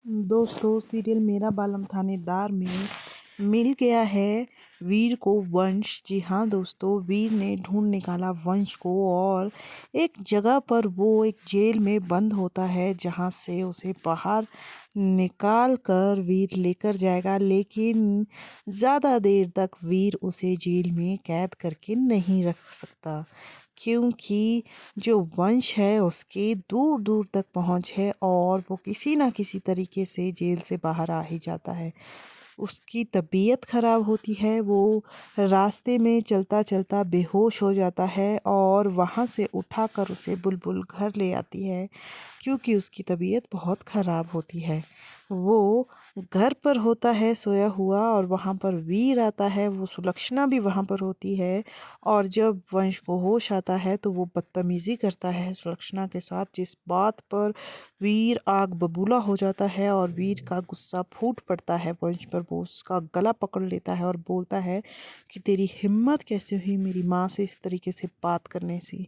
दोस्तों सीरियल मेरा बालम थानेदार में मिल गया है वीर को वंश। जी हाँ दोस्तों, वीर ने ढूंढ निकाला वंश को और एक जगह पर वो एक जेल में बंद होता है, जहाँ से उसे बाहर निकाल कर वीर लेकर जाएगा। लेकिन ज़्यादा देर तक वीर उसे जेल में कैद करके नहीं रख सकता, क्योंकि जो वंश है उसकी दूर दूर तक पहुंच है और वो किसी ना किसी तरीके से जेल से बाहर आ ही जाता है। उसकी तबीयत खराब होती है, वो रास्ते में चलता चलता बेहोश हो जाता है और वहाँ से उठाकर उसे बुलबुल घर ले आती है, क्योंकि उसकी तबीयत बहुत खराब होती है। वो घर पर होता है सोया हुआ और वहाँ पर वीर आता है, वो सुलक्षणा भी वहाँ पर होती है। और जब वंश को होश आता है तो वो बदतमीज़ी करता है सुलक्षणा के साथ, जिस बात पर वीर आग बबूला हो जाता है और वीर का गुस्सा फूट पड़ता है वंश पर। वो उसका गला पकड़ लेता है और बोलता है कि तेरी हिम्मत कैसे हुई मेरी माँ से इस तरीके से बात करने से,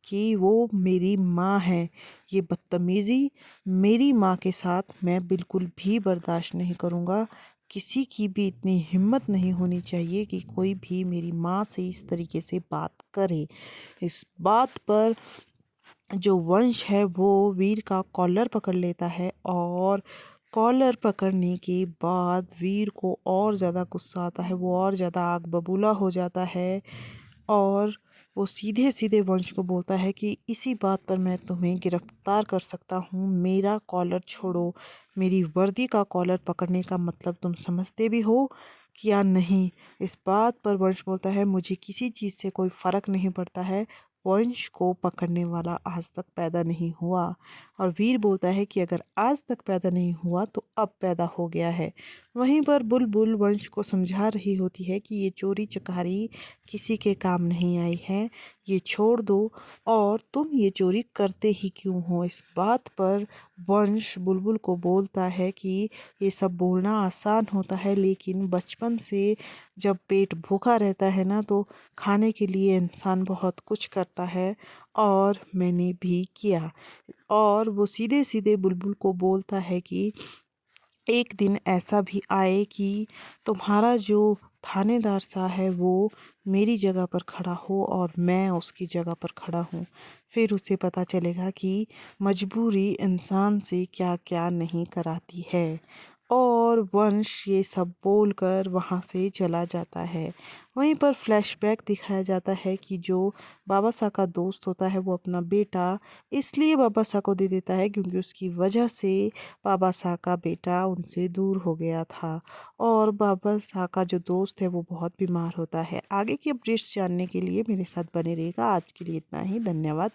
कि वो मेरी माँ है। ये बदतमीज़ी मेरी माँ के साथ मैं बिल्कुल भी बर्दाश्त नहीं करूँगा। किसी की भी इतनी हिम्मत नहीं होनी चाहिए कि कोई भी मेरी माँ से इस तरीके से बात करे। इस बात पर जो वंश है वो वीर का कॉलर पकड़ लेता है और कॉलर पकड़ने के बाद वीर को और ज़्यादा गुस्सा आता है, वो और ज़्यादा आग बबूला हो जाता है और वो सीधे सीधे वंश को बोलता है कि इसी बात पर मैं तुम्हें गिरफ्तार कर सकता हूँ, मेरा कॉलर छोड़ो। मेरी वर्दी का कॉलर पकड़ने का मतलब तुम समझते भी हो या नहीं? इस बात पर वंश बोलता है मुझे किसी चीज़ से कोई फ़र्क नहीं पड़ता है, वंश को पकड़ने वाला आज तक पैदा नहीं हुआ। और वीर बोलता है कि अगर आज तक पैदा नहीं हुआ तो अब पैदा हो गया है। वहीं पर बुलबुल वंश को समझा रही होती है कि ये चोरी चकारी किसी के काम नहीं आई है, ये छोड़ दो और तुम ये चोरी करते ही क्यों हो। इस बात पर वंश बुलबुल को बोलता है कि ये सब बोलना आसान होता है, लेकिन बचपन से जब पेट भूखा रहता है ना, तो खाने के लिए इंसान बहुत कुछ करता है और मैंने भी किया। और वो सीधे सीधे बुलबुल को बोलता है कि एक दिन ऐसा भी आए कि तुम्हारा जो थानेदार सा है वो मेरी जगह पर खड़ा हो और मैं उसकी जगह पर खड़ा हूँ। फिर उसे पता चलेगा कि मजबूरी इंसान से क्या क्या नहीं कराती है। और वंश ये सब बोलकर वहाँ से चला जाता है। वहीं पर फ्लैशबैक दिखाया जाता है कि जो बाबा सा का दोस्त होता है वो अपना बेटा इसलिए बाबा सा को दे देता है क्योंकि उसकी वजह से बाबा सा का बेटा उनसे दूर हो गया था। और बाबा सा का जो दोस्त है वो बहुत बीमार होता है। आगे की अपडेट्स जानने के लिए मेरे साथ बने रहेगा। आज के लिए इतना ही, धन्यवाद।